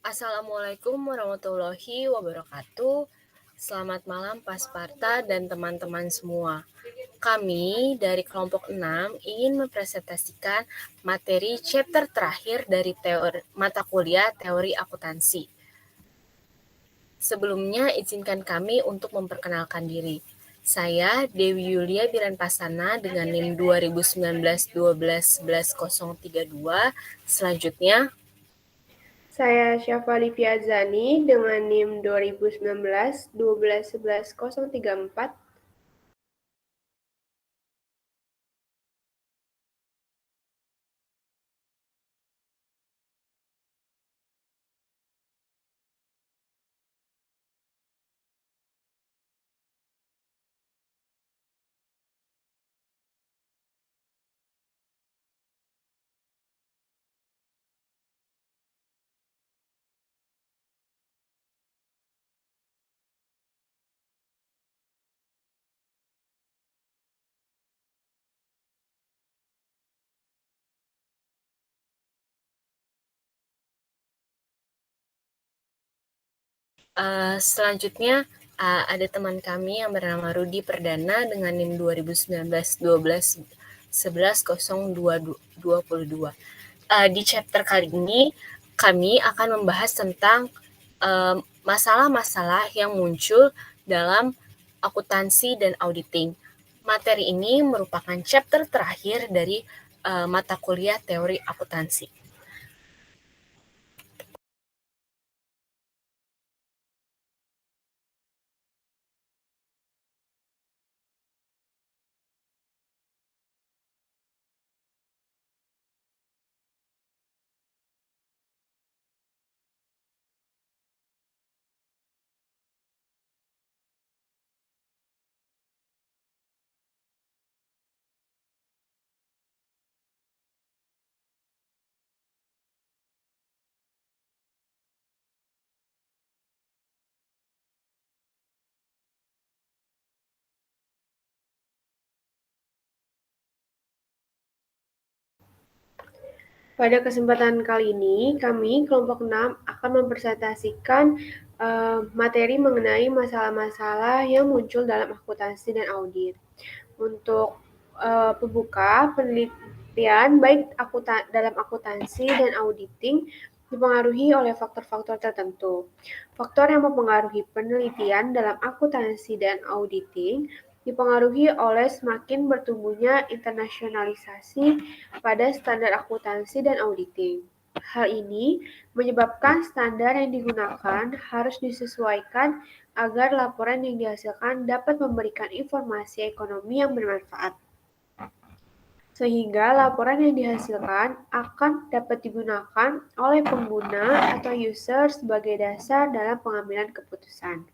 Assalamualaikum warahmatullahi wabarakatuh. Selamat malam Pasparta dan teman-teman semua. Kami dari kelompok 6 ingin mempresentasikan materi chapter terakhir dari mata kuliah teori akuntansi. Sebelumnya izinkan kami untuk memperkenalkan diri. Saya Dewi Yulia Biranpasana dengan NIM 2019-12-11-032. Selanjutnya, Saya Syafa Livia Azani dengan NIM 2019-12-11-034. Selanjutnya ada teman kami yang bernama Rudi Perdana dengan NIM 2019-12-11-022. Di chapter kali ini kami akan membahas tentang masalah-masalah yang muncul dalam akuntansi dan auditing. Materi ini merupakan chapter terakhir dari mata kuliah teori akuntansi. Pada kesempatan kali ini, kami kelompok 6 akan mempresentasikan materi mengenai masalah-masalah yang muncul dalam akuntansi dan audit. Untuk pembuka, penelitian baik dalam akuntansi dan auditing dipengaruhi oleh faktor-faktor tertentu. Faktor yang mempengaruhi penelitian dalam akuntansi dan auditing dipengaruhi oleh semakin bertumbuhnya internasionalisasi pada standar akuntansi dan auditing. Hal ini menyebabkan standar yang digunakan harus disesuaikan agar laporan yang dihasilkan dapat memberikan informasi ekonomi yang bermanfaat. Sehingga laporan yang dihasilkan akan dapat digunakan oleh pengguna atau user sebagai dasar dalam pengambilan keputusan.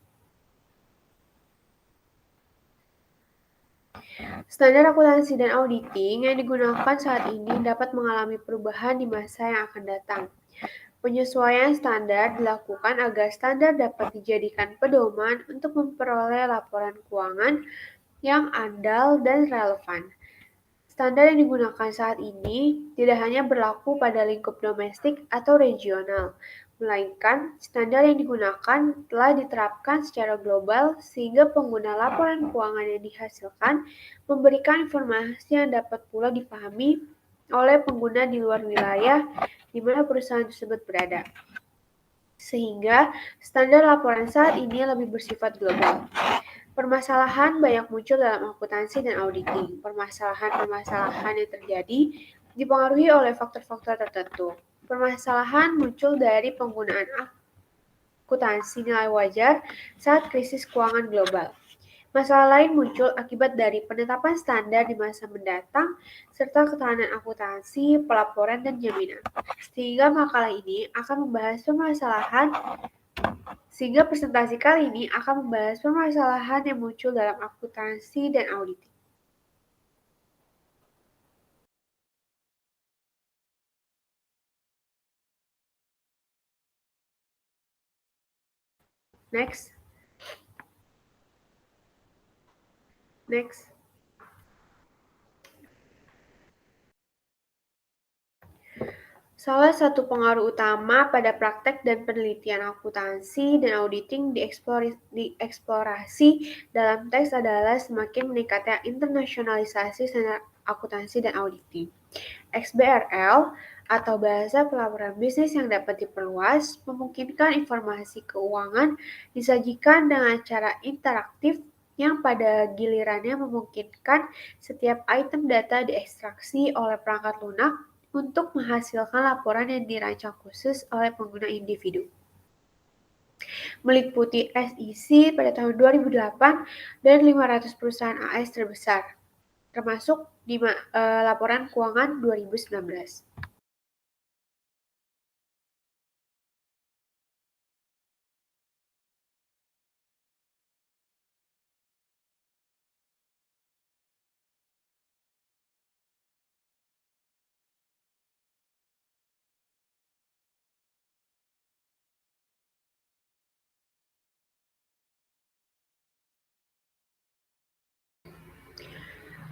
Standar akuntansi dan auditing yang digunakan saat ini dapat mengalami perubahan di masa yang akan datang. Penyesuaian standar dilakukan agar standar dapat dijadikan pedoman untuk memperoleh laporan keuangan yang andal dan relevan. Standar yang digunakan saat ini tidak hanya berlaku pada lingkup domestik atau regional, melainkan standar yang digunakan telah diterapkan secara global sehingga pengguna laporan keuangan yang dihasilkan memberikan informasi yang dapat pula dipahami oleh pengguna di luar wilayah di mana perusahaan tersebut berada. Sehingga standar laporan saat ini lebih bersifat global. Permasalahan banyak muncul dalam akuntansi dan auditing. Permasalahan-permasalahan yang terjadi dipengaruhi oleh faktor-faktor tertentu. Permasalahan muncul dari penggunaan akuntansi nilai wajar saat krisis keuangan global. Masalah lain muncul akibat dari penetapan standar di masa mendatang serta ketahanan akuntansi, pelaporan, dan jaminan. Sehingga makalah ini akan membahas presentasi kali ini akan membahas permasalahan yang muncul dalam akuntansi dan auditing. Next. Salah satu pengaruh utama pada praktek dan penelitian akuntansi dan auditing dieksplorasi dalam teks adalah semakin meningkatnya internasionalisasi standar akuntansi dan auditing. XBRL atau bahasa pelaporan bisnis yang dapat diperluas memungkinkan informasi keuangan disajikan dengan cara interaktif yang pada gilirannya memungkinkan setiap item data diekstraksi oleh perangkat lunak untuk menghasilkan laporan yang dirancang khusus oleh pengguna individu. Meliputi SEC pada tahun 2008 dan 500 perusahaan AS terbesar, termasuk di laporan keuangan 2019.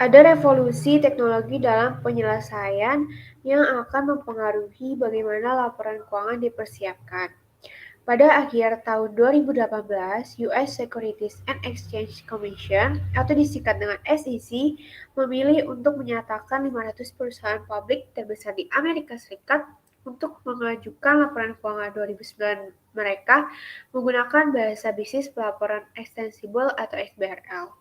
Ada revolusi teknologi dalam penyelesaian yang akan mempengaruhi bagaimana laporan keuangan dipersiapkan. Pada akhir tahun 2018, US Securities and Exchange Commission atau disingkat dengan SEC memilih untuk menyatakan 500 perusahaan publik terbesar di Amerika Serikat untuk mengajukan laporan keuangan 2009 mereka menggunakan bahasa bisnis pelaporan ekstensibel atau XBRL.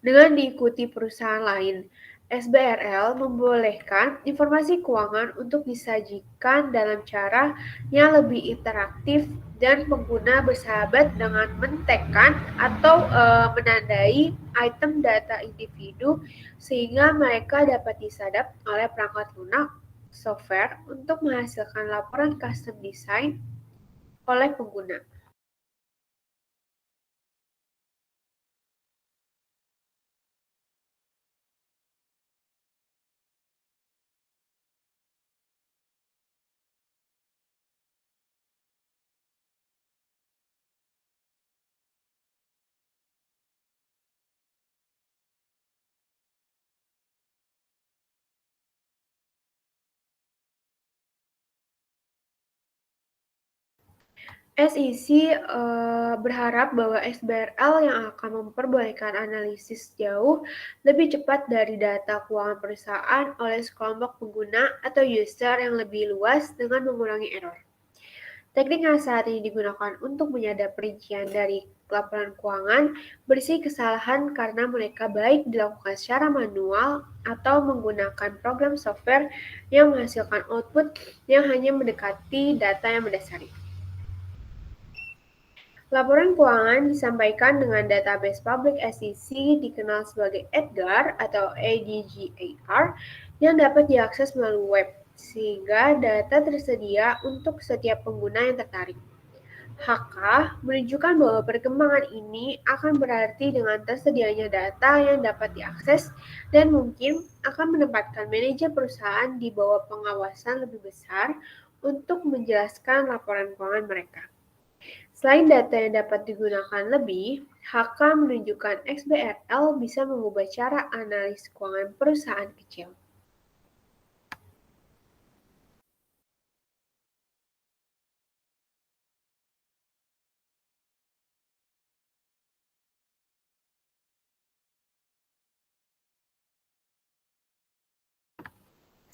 Dengan diikuti perusahaan lain, SBRL membolehkan informasi keuangan untuk disajikan dalam cara yang lebih interaktif dan pengguna bersahabat dengan mentekan atau menandai item data individu sehingga mereka dapat disadap oleh perangkat lunak software untuk menghasilkan laporan custom design oleh pengguna. SEC berharap bahwa XBRL yang akan memperbolehkan analisis jauh lebih cepat dari data keuangan perusahaan oleh sekelompok pengguna atau user yang lebih luas dengan mengurangi error. Teknik yang saat ini digunakan untuk menyadap perincian dari laporan keuangan berisi kesalahan karena mereka baik dilakukan secara manual atau menggunakan program software yang menghasilkan output yang hanya mendekati data yang mendasari. Laporan keuangan disampaikan dengan database publik SEC dikenal sebagai EDGAR atau EDGAR yang dapat diakses melalui web, sehingga data tersedia untuk setiap pengguna yang tertarik. HK menunjukkan bahwa perkembangan ini akan berarti dengan tersedianya data yang dapat diakses dan mungkin akan menempatkan manajer perusahaan di bawah pengawasan lebih besar untuk menjelaskan laporan keuangan mereka. Selain data yang dapat digunakan lebih, HK menunjukkan XBRL bisa mengubah cara analis keuangan perusahaan kecil.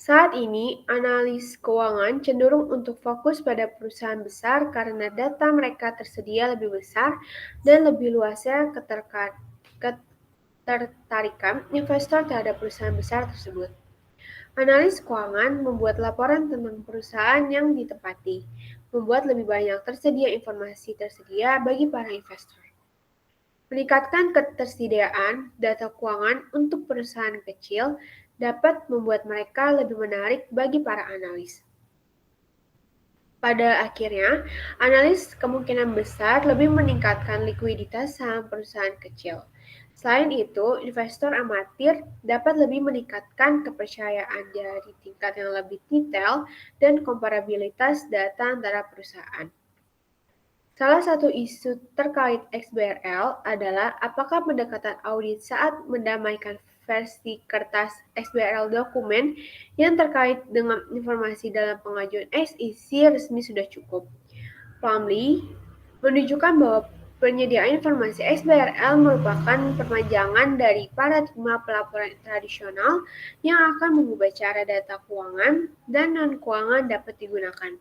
Saat ini, analis keuangan cenderung untuk fokus pada perusahaan besar karena data mereka tersedia lebih besar dan lebih luasnya ketertarikan investor terhadap perusahaan besar tersebut. Analis keuangan membuat laporan tentang perusahaan yang ditepati, membuat lebih banyak tersedia informasi tersedia bagi para investor. Meningkatkan ketersediaan data keuangan untuk perusahaan kecil dapat membuat mereka lebih menarik bagi para analis. Pada akhirnya, analis kemungkinan besar lebih meningkatkan likuiditas saham perusahaan kecil. Selain itu, investor amatir dapat lebih meningkatkan kepercayaan dari tingkat yang lebih detail dan komparabilitas data antara perusahaan. Salah satu isu terkait XBRL adalah apakah pendekatan audit saat mendamaikan versi kertas XBRL dokumen yang terkait dengan informasi dalam pengajuan SEC resmi sudah cukup. Plumlee menunjukkan bahwa penyediaan informasi XBRL merupakan perpanjangan dari paradigma pelaporan tradisional yang akan mengubah cara data keuangan dan non-keuangan dapat digunakan.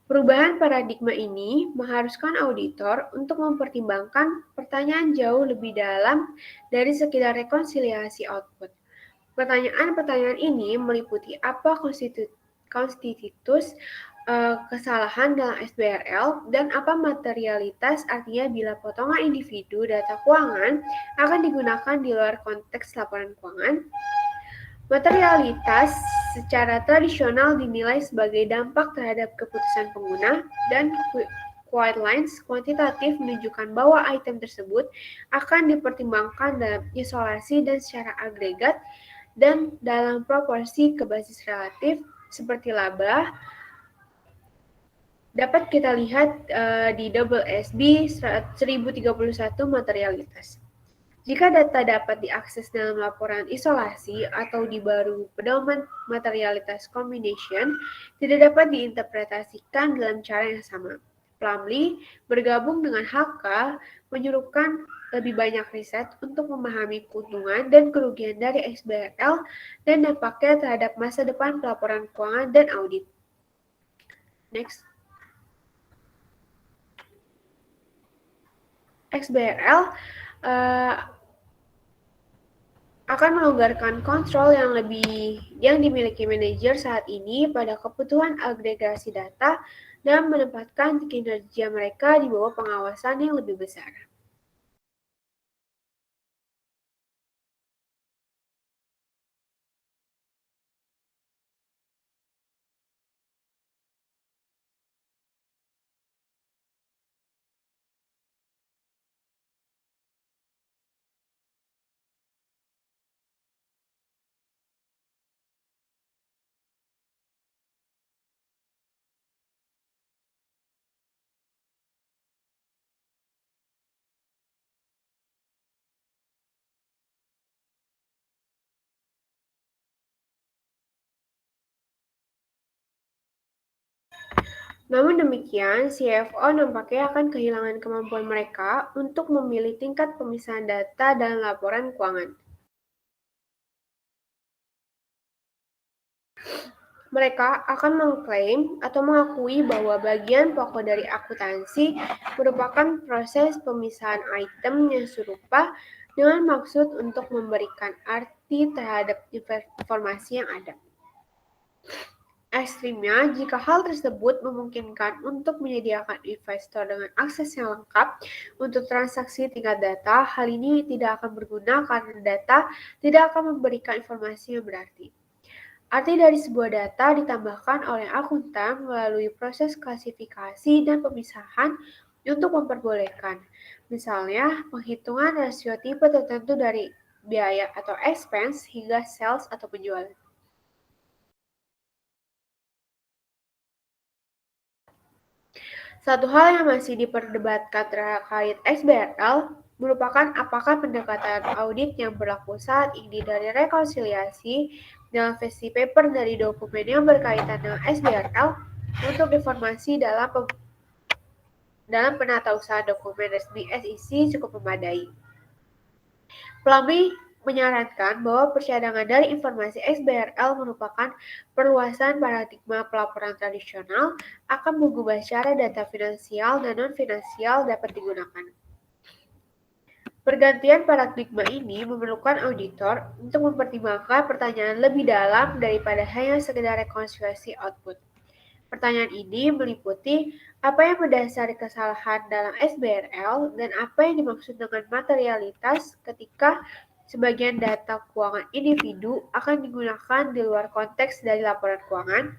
Perubahan paradigma ini mengharuskan auditor untuk mempertimbangkan pertanyaan jauh lebih dalam dari sekedar rekonsiliasi output. Pertanyaan-pertanyaan ini meliputi apa konstitusi kesalahan dalam SBRL dan apa materialitas, artinya bila potongan individu data keuangan akan digunakan di luar konteks laporan keuangan. Materialitas secara tradisional dinilai sebagai dampak terhadap keputusan pengguna, dan guidelines kuantitatif menunjukkan bahwa item tersebut akan dipertimbangkan dalam isolasi dan secara agregat dan dalam proporsi ke basis relatif seperti laba. Dapat kita lihat di SSB 1031 materialitas. Jika data dapat diakses dalam laporan isolasi atau di baru pedoman materialitas combination, tidak dapat diinterpretasikan dalam cara yang sama. Plumlee bergabung dengan HK menyuruhkan lebih banyak riset untuk memahami keuntungan dan kerugian dari XBRL dan dampaknya terhadap masa depan pelaporan keuangan dan audit. Next. XBRL akan melonggarkan kontrol yang dimiliki manajer saat ini pada kebutuhan agregasi data dan menempatkan kinerja mereka di bawah pengawasan yang lebih besar. Namun demikian, CFO nampaknya akan kehilangan kemampuan mereka untuk memilih tingkat pemisahan data dalam laporan keuangan. Mereka akan mengklaim atau mengakui bahwa bagian pokok dari akuntansi merupakan proses pemisahan item yang serupa dengan maksud untuk memberikan arti terhadap informasi yang ada. Ekstrimnya, jika hal tersebut memungkinkan untuk menyediakan investor dengan akses yang lengkap untuk transaksi tingkat data, hal ini tidak akan berguna karena data tidak akan memberikan informasi yang berarti. Arti dari sebuah data ditambahkan oleh akuntan melalui proses klasifikasi dan pemisahan untuk memperbolehkan, misalnya penghitungan rasio tipe tertentu dari biaya atau expense hingga sales atau penjualan. Satu hal yang masih diperdebatkan terkait XBRL merupakan apakah pendekatan audit yang berlaku saat ini dari rekonsiliasi dalam versi paper dari dokumen yang berkaitan dengan XBRL untuk informasi dalam penatausahaan dokumen resmi SEC cukup memadai. Plumlee menyarankan bahwa percadangan dari informasi XBRL merupakan perluasan paradigma pelaporan tradisional akan mengubah cara data finansial dan non-finansial dapat digunakan. Pergantian paradigma ini memerlukan auditor untuk mempertimbangkan pertanyaan lebih dalam daripada hanya sekedar rekonsiliasi output. Pertanyaan ini meliputi apa yang mendasari kesalahan dalam SBRL dan apa yang dimaksud dengan materialitas ketika sebagian data keuangan individu akan digunakan di luar konteks dari laporan keuangan.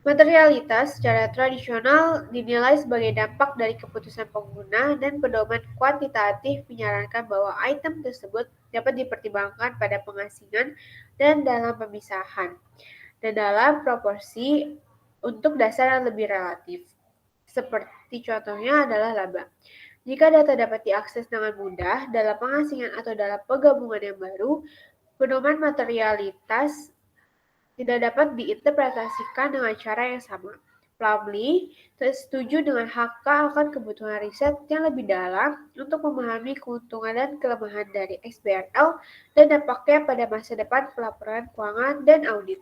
Materialitas secara tradisional dinilai sebagai dampak dari keputusan pengguna, dan pedoman kuantitatif menyarankan bahwa item tersebut dapat dipertimbangkan pada pengasingan dan dalam pemisahan, dan dalam proporsi untuk dasar yang lebih relatif. Seperti contohnya adalah laba. Jika data dapat diakses dengan mudah dalam pengasingan atau dalam penggabungan yang baru, pedoman materialitas tidak dapat diinterpretasikan dengan cara yang sama. Plumlee setuju dengan HK akan kebutuhan riset yang lebih dalam untuk memahami keuntungan dan kelemahan dari XBRL dan dampaknya pada masa depan pelaporan keuangan dan audit.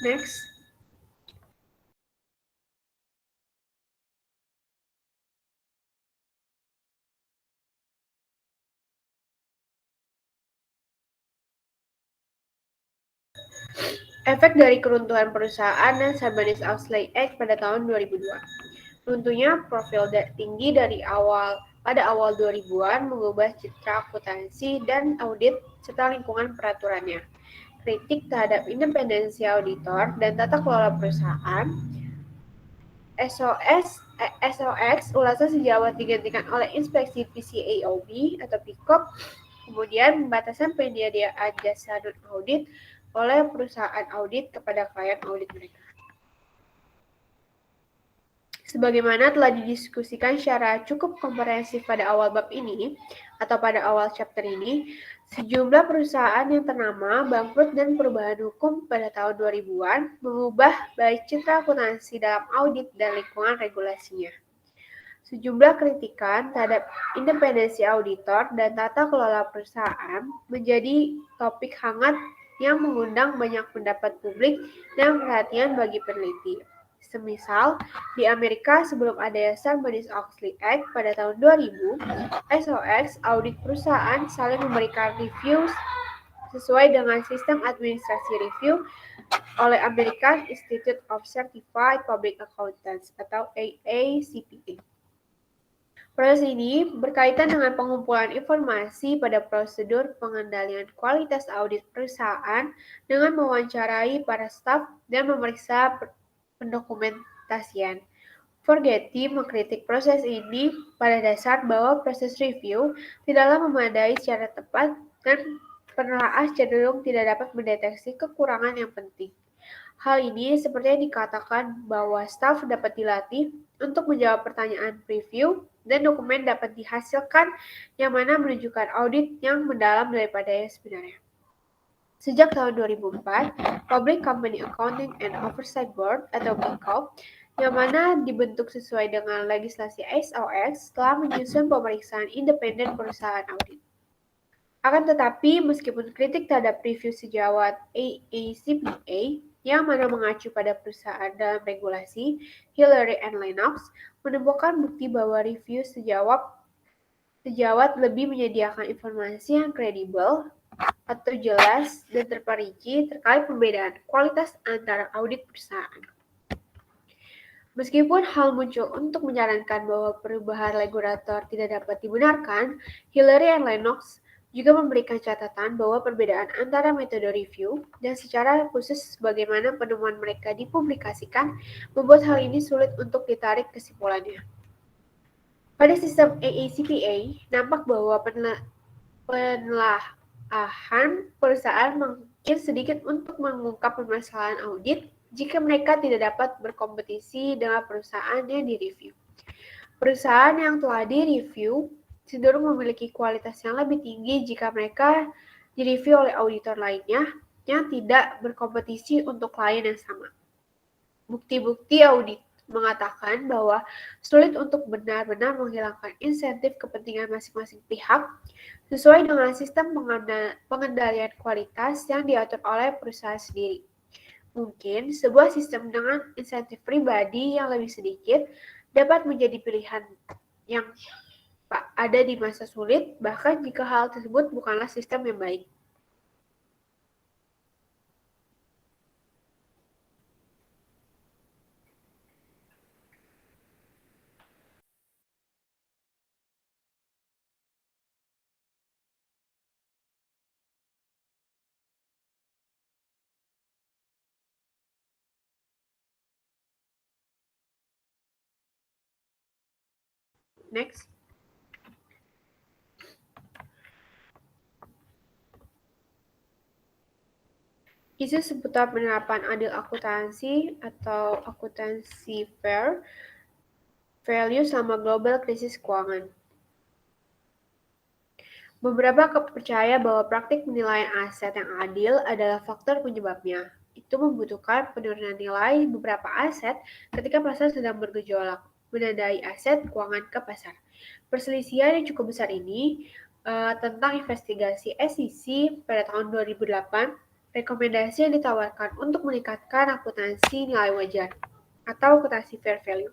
Next. Efek dari keruntuhan perusahaan dan Sarbanes-Oxley Act pada tahun 2002. Runtuhnya profil tinggi pada awal 2000-an mengubah citra akuntansi dan audit serta lingkungan peraturannya. Kritik terhadap independensi auditor dan tata kelola perusahaan, SOX ulasan sejawat digantikan oleh inspeksi PCAOB atau PCOB, kemudian pembatasan penyediaan jasa non-audit oleh perusahaan audit kepada klien audit mereka. Sebagaimana telah didiskusikan secara cukup komprehensif pada awal bab ini, atau pada awal chapter ini, sejumlah perusahaan yang ternama bangkrut dan perubahan hukum pada tahun 2000-an mengubah baik citra akuntansi dalam audit dan lingkungan regulasinya. Sejumlah kritikan terhadap independensi auditor dan tata kelola perusahaan menjadi topik hangat yang mengundang banyak pendapat publik dan perhatian bagi peneliti. Semisal, di Amerika sebelum adanya Sarbanes-Oxley Act pada tahun 2000, SOX audit perusahaan saling memberikan review sesuai dengan sistem administrasi review oleh American Institute of Certified Public Accountants atau AACPA. Proses ini berkaitan dengan pengumpulan informasi pada prosedur pengendalian kualitas audit perusahaan dengan mewawancarai para staf dan memeriksa pendokumentasian. Forgetty mengkritik proses ini pada dasar bahwa proses review tidaklah memadai secara tepat dan penelaah cenderung tidak dapat mendeteksi kekurangan yang penting. Hal ini seperti yang dikatakan bahwa staf dapat dilatih untuk menjawab pertanyaan preview dan dokumen dapat dihasilkan yang mana menunjukkan audit yang mendalam daripada yang sebenarnya. Sejak tahun 2004, Public Company Accounting and Oversight Board atau PCOB yang mana dibentuk sesuai dengan legislasi SOX telah menyusun pemeriksaan independen perusahaan audit. Akan tetapi, meskipun kritik terhadap review sejawat AACPA yang mana mengacu pada perusahaan dalam regulasi Hillary and Lennox menemukan bukti bahwa review sejawat lebih menyediakan informasi yang kredibel atau jelas dan terperinci terkait perbedaan kualitas antara audit perusahaan. Meskipun hal muncul untuk menyarankan bahwa perubahan regulator tidak dapat dibenarkan, Hillary and Lennox juga memberikan catatan bahwa perbedaan antara metode review dan secara khusus bagaimana penemuan mereka dipublikasikan membuat hal ini sulit untuk ditarik kesimpulannya. Pada sistem AACPA, nampak bahwa penelaahan perusahaan mungkin sedikit untuk mengungkap permasalahan audit jika mereka tidak dapat berkompetisi dengan perusahaan yang direview. Perusahaan yang telah direview cenderung memiliki kualitas yang lebih tinggi jika mereka direview oleh auditor lainnya yang tidak berkompetisi untuk klien yang sama. Bukti-bukti audit mengatakan bahwa sulit untuk benar-benar menghilangkan insentif kepentingan masing-masing pihak sesuai dengan sistem pengendalian kualitas yang diatur oleh perusahaan sendiri. Mungkin sebuah sistem dengan insentif pribadi yang lebih sedikit dapat menjadi pilihan yang ada di masa sulit, bahkan jika hal tersebut bukanlah sistem yang baik. Next. Isu seputar penerapan adil akuntansi atau akuntansi fair value sama global krisis keuangan. Beberapa percaya bahwa praktik penilaian aset yang adil adalah faktor penyebabnya. Itu membutuhkan penurunan nilai beberapa aset ketika pasar sedang bergejolak, menandai aset keuangan ke pasar. Perselisihan yang cukup besar ini tentang investigasi SEC pada tahun 2008, rekomendasi yang ditawarkan untuk meningkatkan akuntansi nilai wajar atau akuntansi fair value.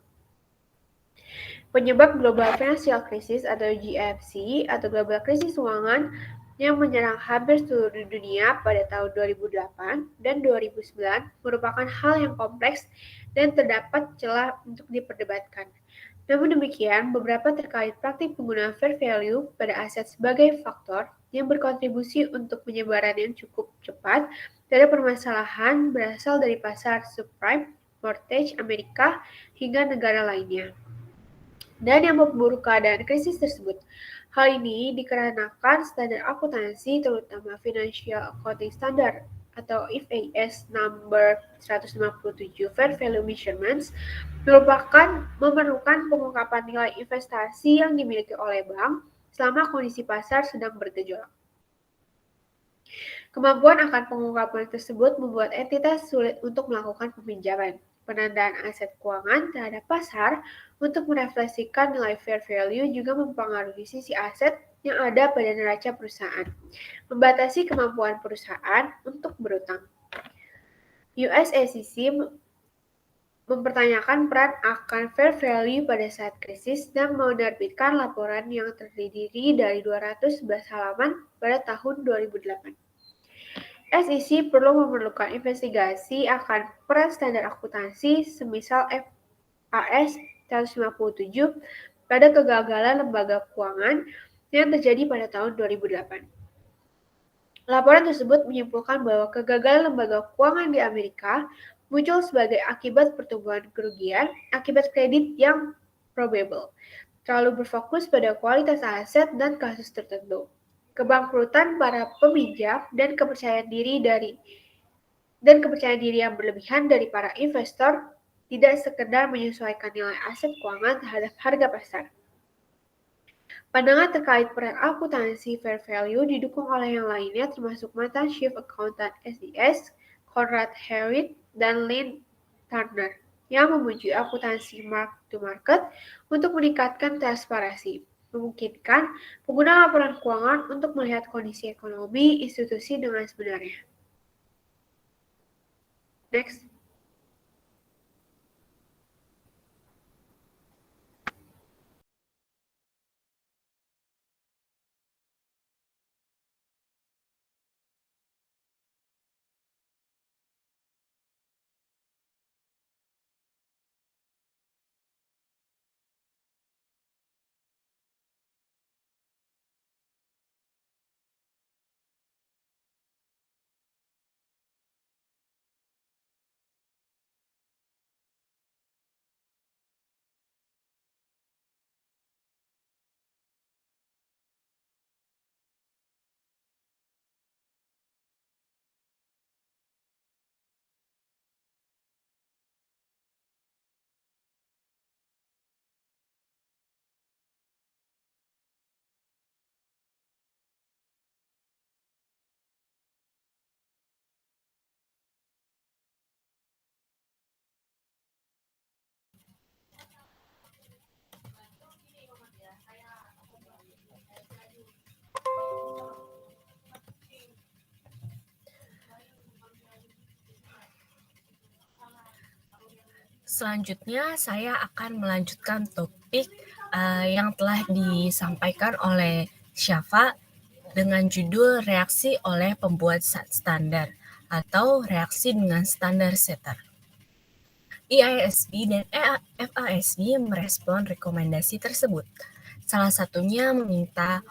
Penyebab Global Financial Crisis atau GFC atau Global Krisis Keuangan yang menyerang hampir seluruh dunia pada tahun 2008 dan 2009 merupakan hal yang kompleks dan terdapat celah untuk diperdebatkan. Namun demikian, beberapa terkait praktik penggunaan fair value pada aset sebagai faktor yang berkontribusi untuk penyebaran yang cukup cepat dari permasalahan berasal dari pasar subprime, mortgage Amerika, hingga negara lainnya dan yang memperburuk keadaan krisis tersebut. Hal ini dikarenakan standar akuntansi, terutama Financial Accounting Standard atau FAS number 157 Fair Value Measurements memerlukan pengungkapan nilai investasi yang dimiliki oleh bank selama kondisi pasar sedang bergejolak. Kemampuan akan pengungkapan tersebut membuat entitas sulit untuk melakukan peminjaman, penandaan aset keuangan terhadap pasar untuk merefleksikan nilai fair value juga mempengaruhi sisi aset yang ada pada neraca perusahaan, membatasi kemampuan perusahaan untuk berutang. US SEC mempertanyakan peran akan fair value pada saat krisis dan menerbitkan laporan yang terdiri dari 211 halaman pada tahun 2008. SEC perlu memerlukan investigasi akan peran standar akuntansi semisal FAS 157 pada kegagalan lembaga keuangan yang terjadi pada tahun 2008. Laporan tersebut menyimpulkan bahwa kegagalan lembaga keuangan di Amerika muncul sebagai akibat pertumbuhan kerugian akibat kredit yang probable, terlalu berfokus pada kualitas aset dan kasus tertentu, kebangkrutan para peminjam dan kepercayaan diri yang berlebihan dari para investor tidak sekedar menyesuaikan nilai aset keuangan terhadap harga pasar. Pandangan terkait peran akuntansi fair value didukung oleh yang lainnya termasuk mantan Chief Accountant SES, Conrad Hewitt, dan Lynn Turner yang memuji akuntansi mark-to-market untuk meningkatkan transparansi, memungkinkan pengguna laporan keuangan untuk melihat kondisi ekonomi institusi dengan sebenarnya. Next. Selanjutnya, saya akan melanjutkan topik yang telah disampaikan oleh Syafa dengan judul reaksi oleh pembuat standar atau reaksi dengan standar setter. IASB dan FASB merespon rekomendasi tersebut. Salah satunya meminta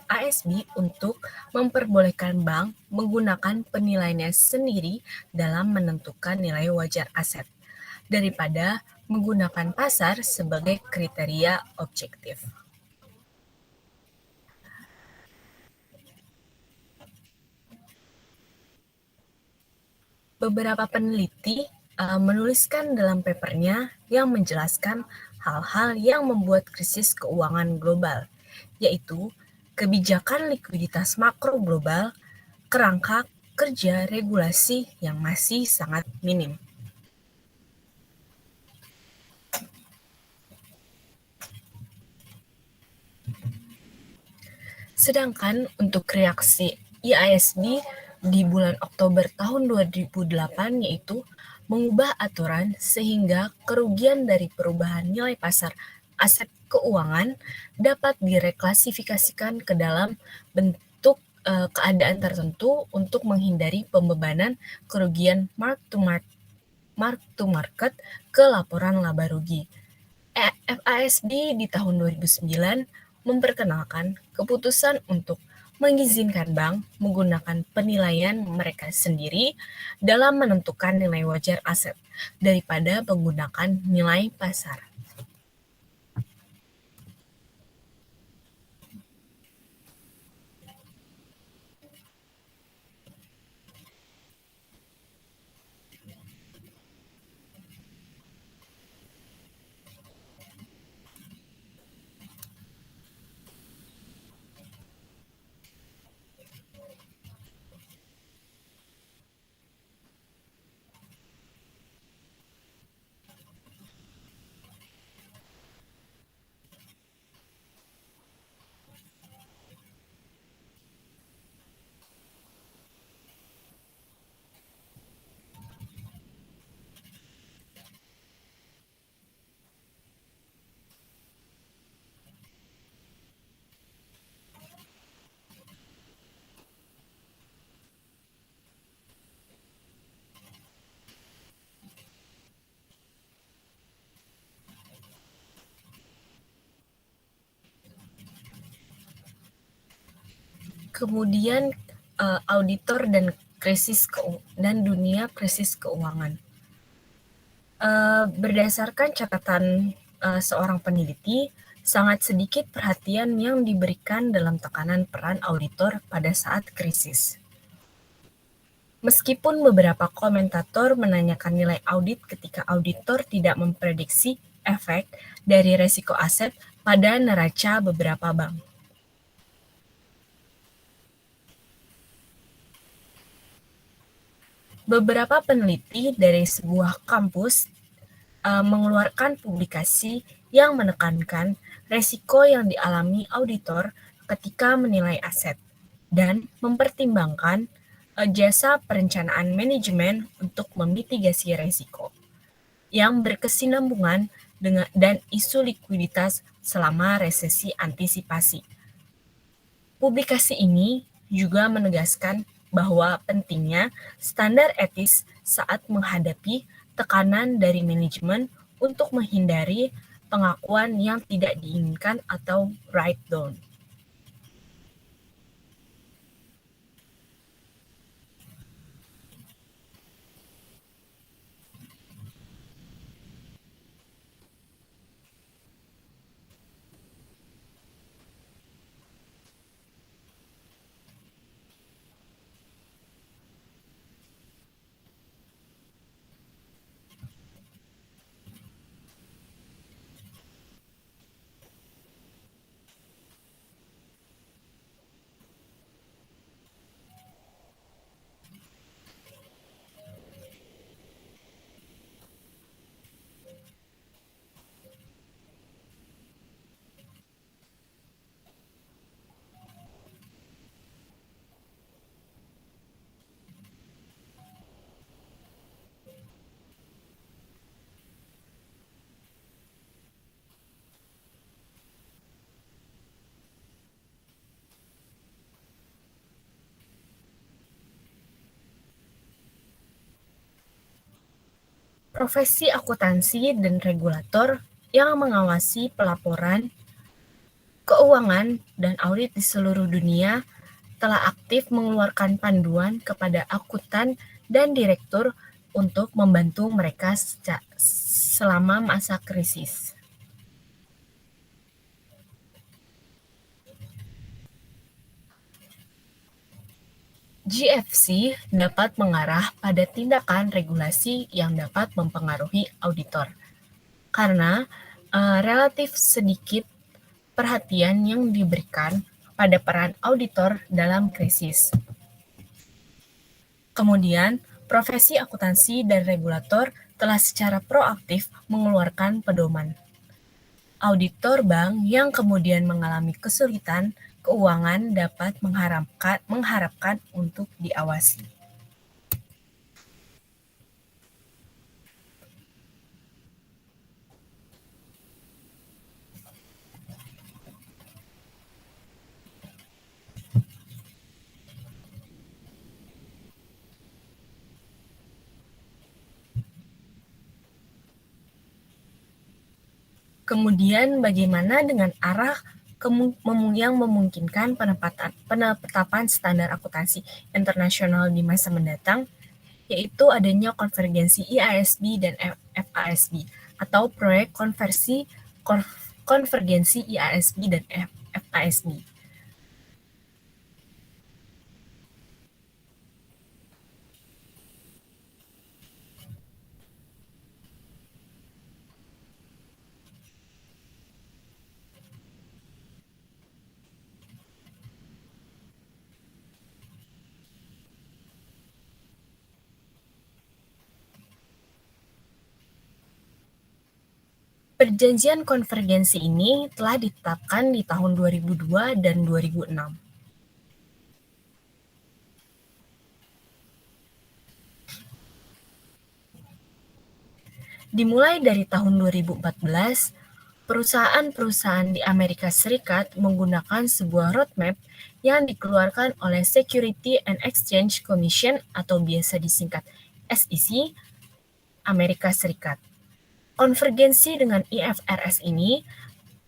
FASB untuk memperbolehkan bank menggunakan penilaiannya sendiri dalam menentukan nilai wajar aset, daripada menggunakan pasar sebagai kriteria objektif. Beberapa peneliti menuliskan dalam papernya yang menjelaskan hal-hal yang membuat krisis keuangan global, yaitu kebijakan likuiditas makro global, kerangka kerja regulasi yang masih sangat minim. Sedangkan untuk reaksi IASB di bulan Oktober tahun 2008 yaitu mengubah aturan sehingga kerugian dari perubahan nilai pasar aset keuangan dapat direklasifikasikan ke dalam bentuk keadaan tertentu untuk menghindari pembebanan kerugian mark to market ke laporan laba rugi. FASB di tahun 2009 memperkenalkan keputusan untuk mengizinkan bank menggunakan penilaian mereka sendiri dalam menentukan nilai wajar aset daripada menggunakan nilai pasar. Kemudian auditor dan dunia krisis keuangan. Berdasarkan catatan seorang peneliti, sangat sedikit perhatian yang diberikan dalam tekanan peran auditor pada saat krisis. Meskipun beberapa komentator menanyakan nilai audit ketika auditor tidak memprediksi efek dari resiko aset pada neraca beberapa bank. Beberapa peneliti dari sebuah kampus mengeluarkan publikasi yang menekankan resiko yang dialami auditor ketika menilai aset dan mempertimbangkan jasa perencanaan manajemen untuk memitigasi resiko yang berkesinambungan dan isu likuiditas selama resesi antisipasi. Publikasi ini juga menegaskan bahwa pentingnya standar etis saat menghadapi tekanan dari manajemen untuk menghindari pengakuan yang tidak diinginkan atau write-down. Profesi akuntansi dan regulator yang mengawasi pelaporan keuangan dan audit di seluruh dunia telah aktif mengeluarkan panduan kepada akuntan dan direktur untuk membantu mereka selama masa krisis. GFC dapat mengarah pada tindakan regulasi yang dapat mempengaruhi auditor, karena relatif sedikit perhatian yang diberikan pada peran auditor dalam krisis. Kemudian, profesi akuntansi dan regulator telah secara proaktif mengeluarkan pedoman. Auditor bank yang kemudian mengalami kesulitan keuangan dapat mengharapkan untuk diawasi. Kemudian bagaimana dengan arah yang memungkinkan penetapan standar akuntansi internasional di masa mendatang, yaitu adanya konvergensi IASB dan FASB atau proyek konvergensi IASB dan FASB. Perjanjian konvergensi ini telah ditetapkan di tahun 2002 dan 2006. Dimulai dari tahun 2014, perusahaan-perusahaan di Amerika Serikat menggunakan sebuah roadmap yang dikeluarkan oleh Security and Exchange Commission atau biasa disingkat SEC, Amerika Serikat. Konvergensi dengan IFRS ini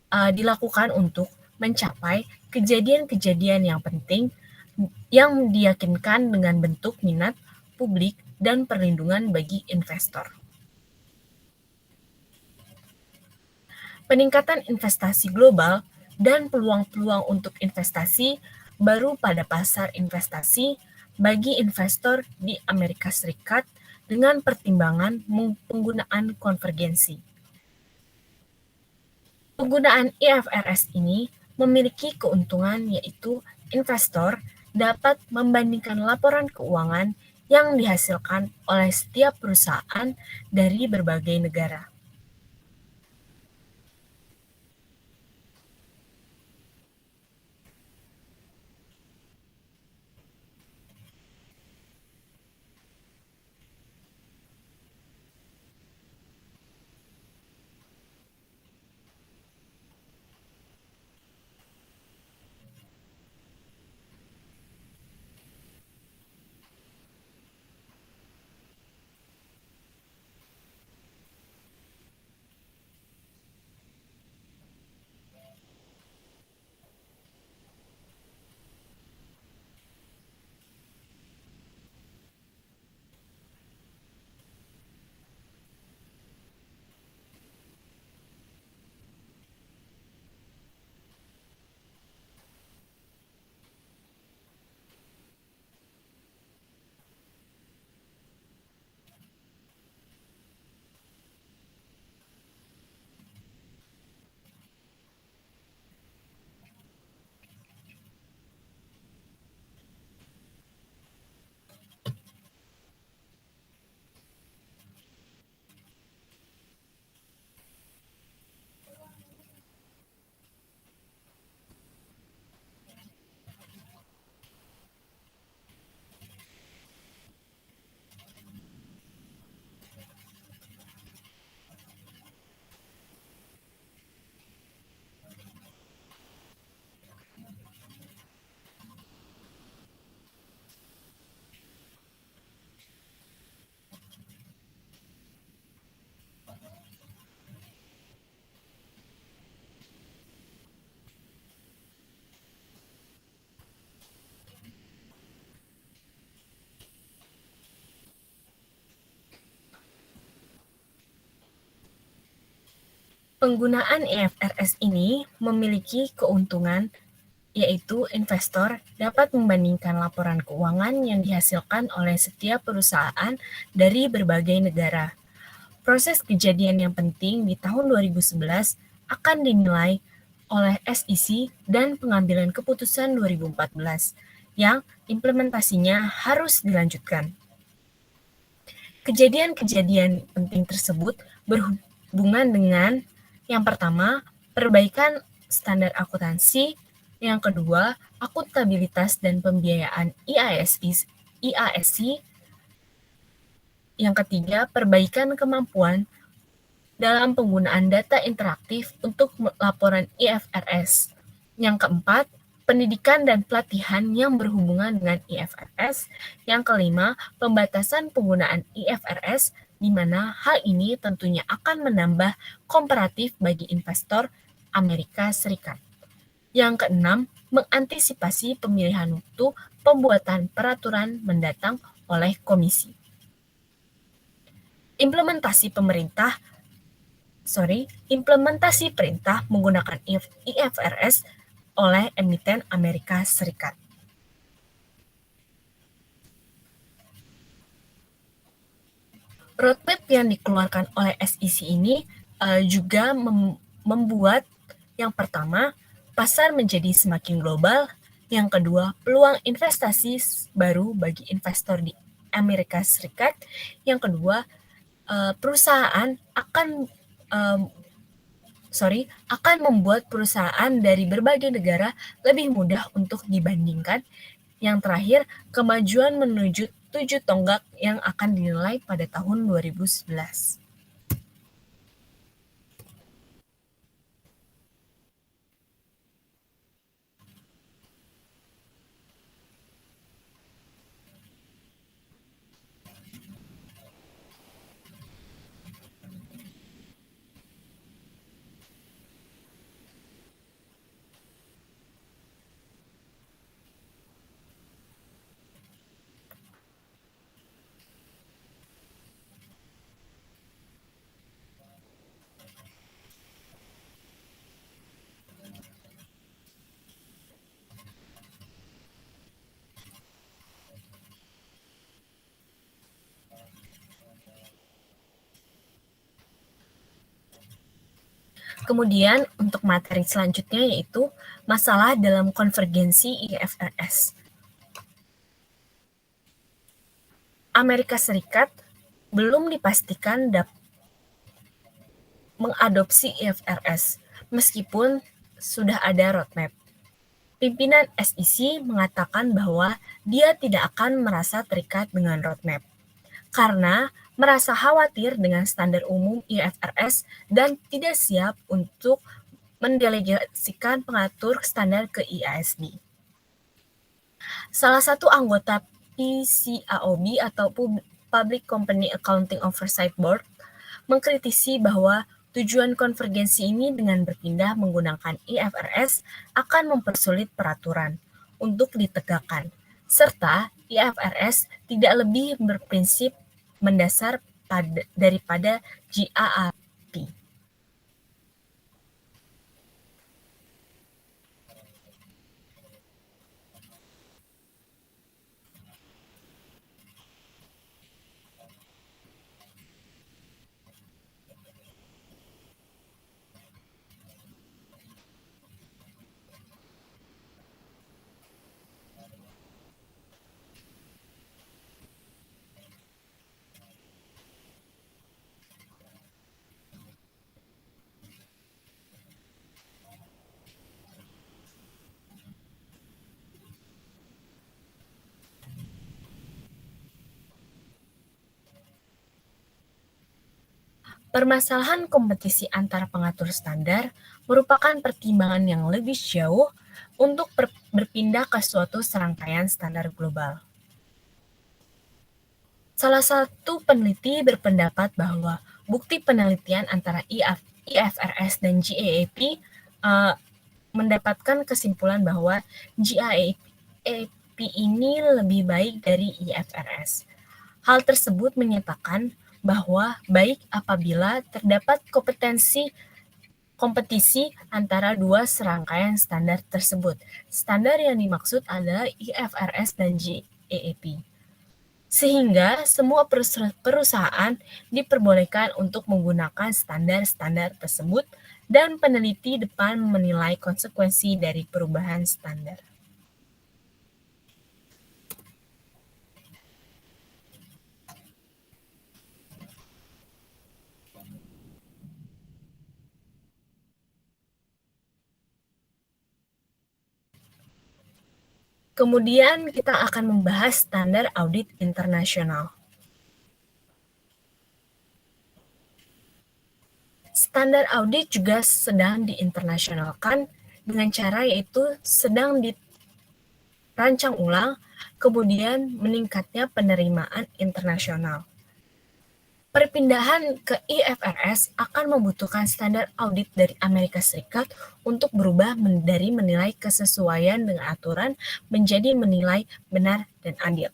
dilakukan untuk mencapai kejadian-kejadian yang penting yang diyakinkan dengan bentuk minat publik dan perlindungan bagi investor. Peningkatan investasi global dan peluang-peluang untuk investasi baru pada pasar investasi bagi investor di Amerika Serikat dengan pertimbangan penggunaan konvergensi. Penggunaan IFRS ini memiliki keuntungan, yaitu investor dapat membandingkan laporan keuangan yang dihasilkan oleh setiap perusahaan dari berbagai negara. Penggunaan IFRS ini memiliki keuntungan, yaitu investor dapat membandingkan laporan keuangan yang dihasilkan oleh setiap perusahaan dari berbagai negara. Proses kejadian yang penting di tahun 2011 akan dinilai oleh SEC dan pengambilan keputusan 2014 yang implementasinya harus dilanjutkan. Kejadian-kejadian penting tersebut berhubungan dengan yang pertama, perbaikan standar akuntansi, yang kedua, akuntabilitas dan pembiayaan IASC, yang ketiga, perbaikan kemampuan dalam penggunaan data interaktif untuk laporan IFRS. Yang keempat, pendidikan dan pelatihan yang berhubungan dengan IFRS. Yang kelima, pembatasan penggunaan IFRS, di mana hal ini tentunya akan menambah komparatif bagi investor Amerika Serikat. Yang keenam, mengantisipasi pemilihan waktu pembuatan peraturan mendatang oleh komisi. Implementasi perintah menggunakan IFRS oleh emiten Amerika Serikat. Roadmap yang dikeluarkan oleh SEC ini juga membuat yang pertama, pasar menjadi semakin global, yang kedua, peluang investasi baru bagi investor di Amerika Serikat, yang kedua, perusahaan akan membuat perusahaan dari berbagai negara lebih mudah untuk dibandingkan. Yang terakhir, kemajuan menuju 7 tonggak yang akan dinilai pada tahun 2011. Kemudian untuk materi selanjutnya yaitu masalah dalam konvergensi IFRS. Amerika Serikat belum dipastikan dapat mengadopsi IFRS, meskipun sudah ada roadmap. Pimpinan SEC mengatakan bahwa dia tidak akan merasa terikat dengan roadmap, karena merasa khawatir dengan standar umum IFRS dan tidak siap untuk mendelegasikan pengatur standar ke IASB. Salah satu anggota PCAOB atau Public Company Accounting Oversight Board mengkritisi bahwa tujuan konvergensi ini dengan berpindah menggunakan IFRS akan mempersulit peraturan untuk ditegakkan, serta IFRS tidak lebih berprinsip mendasar daripada GAAP. Permasalahan kompetisi antara pengatur standar merupakan pertimbangan yang lebih jauh untuk berpindah ke suatu serangkaian standar global. Salah satu peneliti berpendapat bahwa bukti penelitian antara IFRS dan GAAP mendapatkan kesimpulan bahwa GAAP ini lebih baik dari IFRS. Hal tersebut menyatakan bahwa baik apabila terdapat kompetensi kompetisi antara dua serangkaian standar tersebut. Standar yang dimaksud adalah IFRS dan GAAP. Sehingga semua perusahaan diperbolehkan untuk menggunakan standar-standar tersebut dan peneliti depan menilai konsekuensi dari perubahan standar. Kemudian kita akan membahas standar audit internasional. Standar audit juga sedang diinternasionalkan dengan cara yaitu sedang dirancang ulang, kemudian meningkatnya penerimaan internasional. Perpindahan ke IFRS akan membutuhkan standar audit dari Amerika Serikat untuk berubah dari menilai kesesuaian dengan aturan menjadi menilai benar dan adil.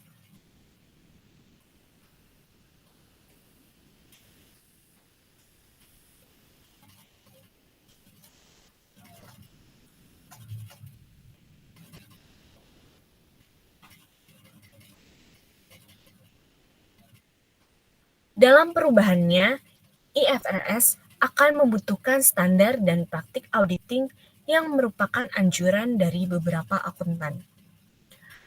Dalam perubahannya, IFRS akan membutuhkan standar dan praktik auditing yang merupakan anjuran dari beberapa akuntan.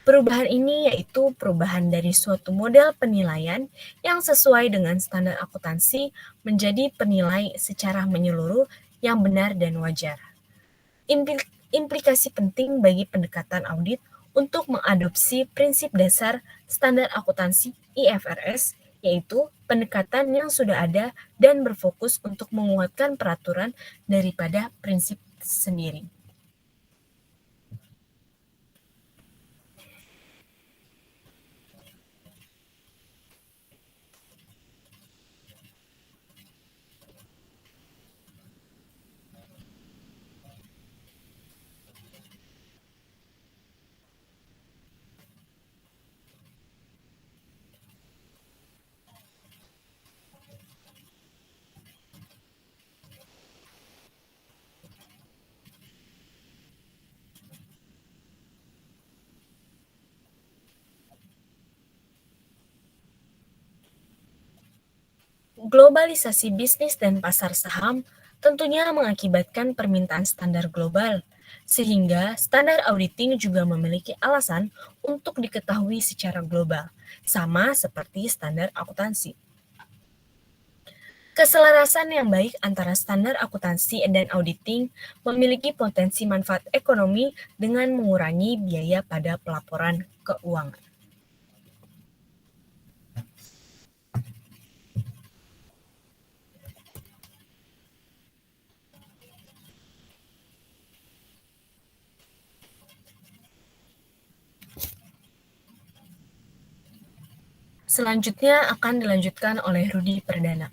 Perubahan ini yaitu perubahan dari suatu model penilaian yang sesuai dengan standar akuntansi menjadi penilai secara menyeluruh yang benar dan wajar. Implikasi penting bagi pendekatan audit untuk mengadopsi prinsip dasar standar akuntansi IFRS, yaitu pendekatan yang sudah ada dan berfokus untuk menguatkan peraturan daripada prinsip sendiri. Globalisasi bisnis dan pasar saham tentunya mengakibatkan permintaan standar global, sehingga standar auditing juga memiliki alasan untuk diketahui secara global, sama seperti standar akuntansi. Keselarasan yang baik antara standar akuntansi dan auditing memiliki potensi manfaat ekonomi dengan mengurangi biaya pada pelaporan keuangan. Selanjutnya akan dilanjutkan oleh Rudi Perdana.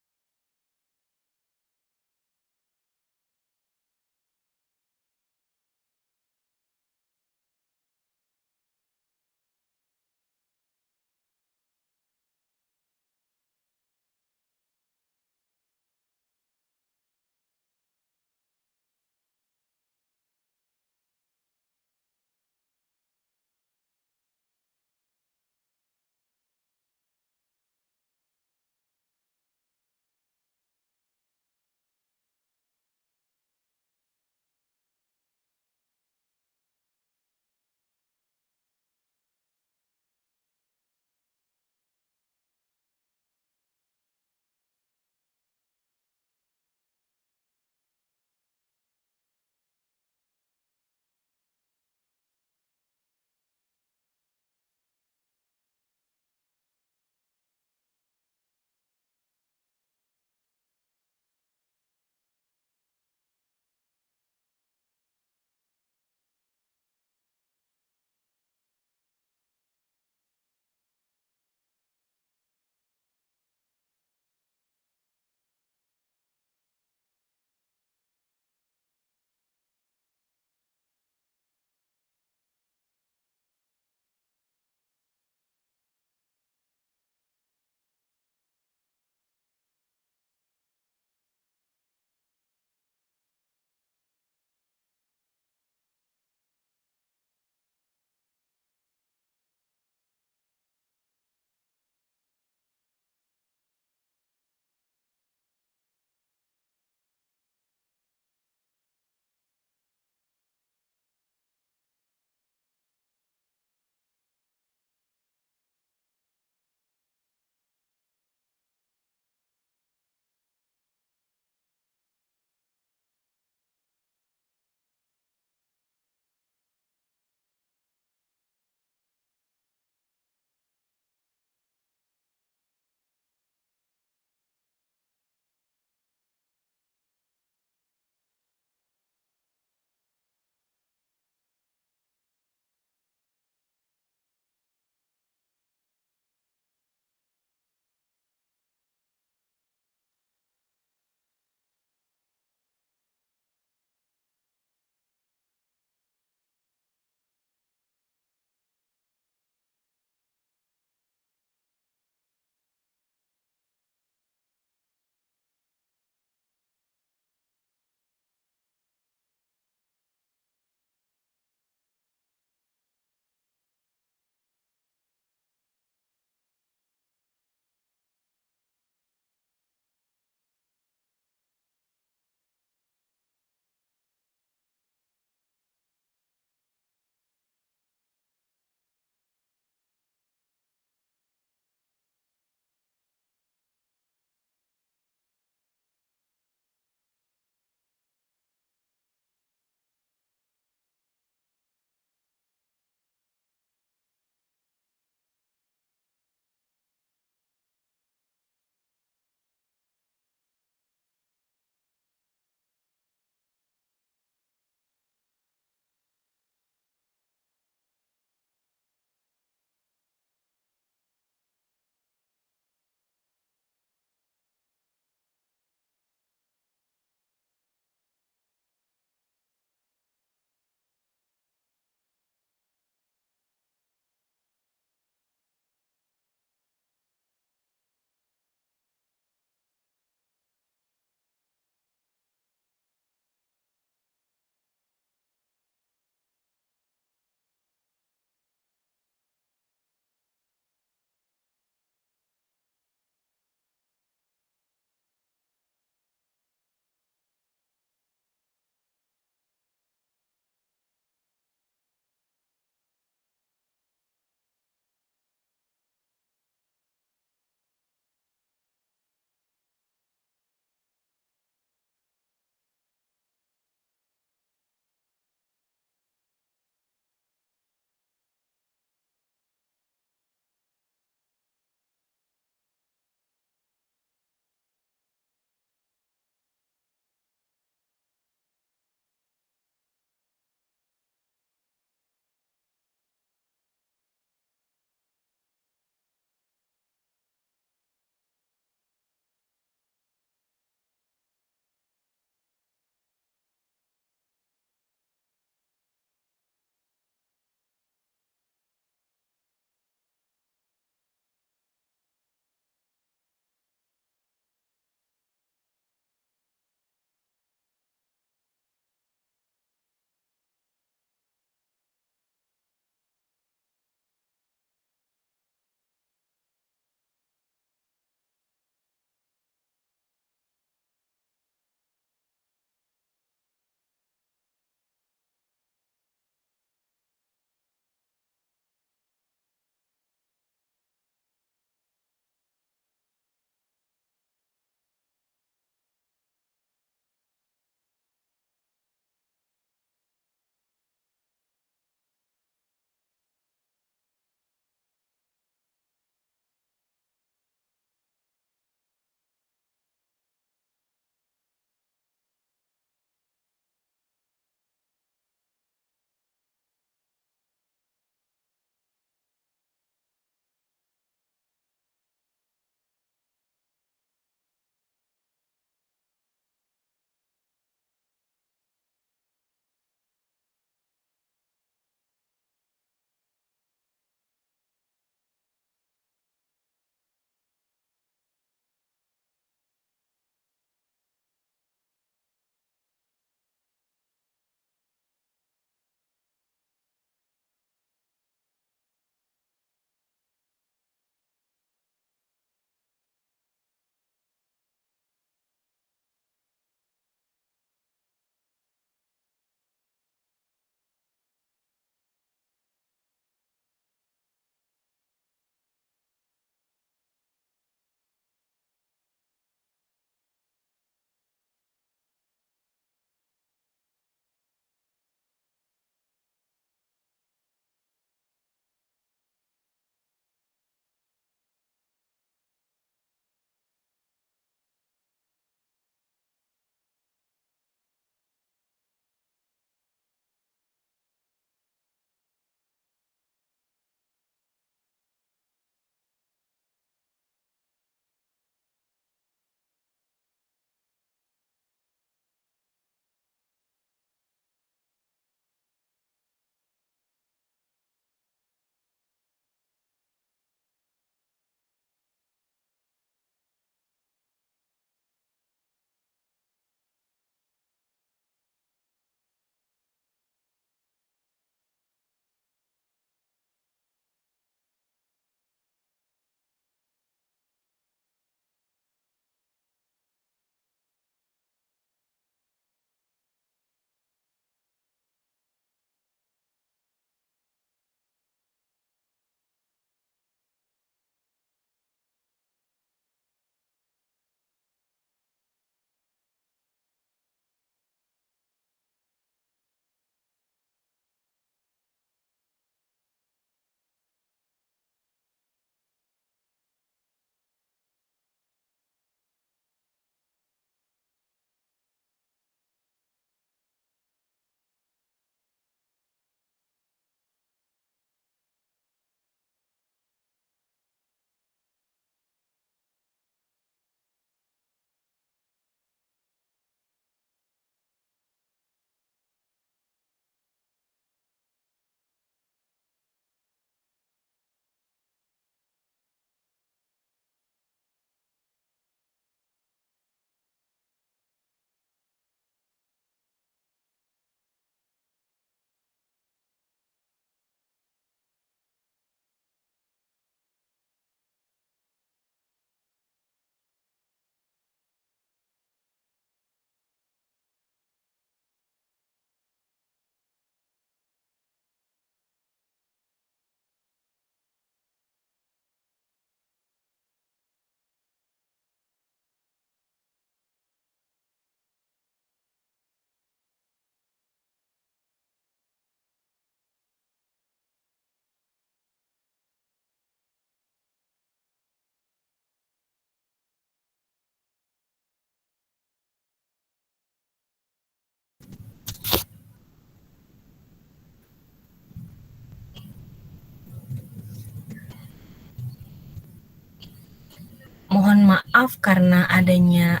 Mohon maaf karena adanya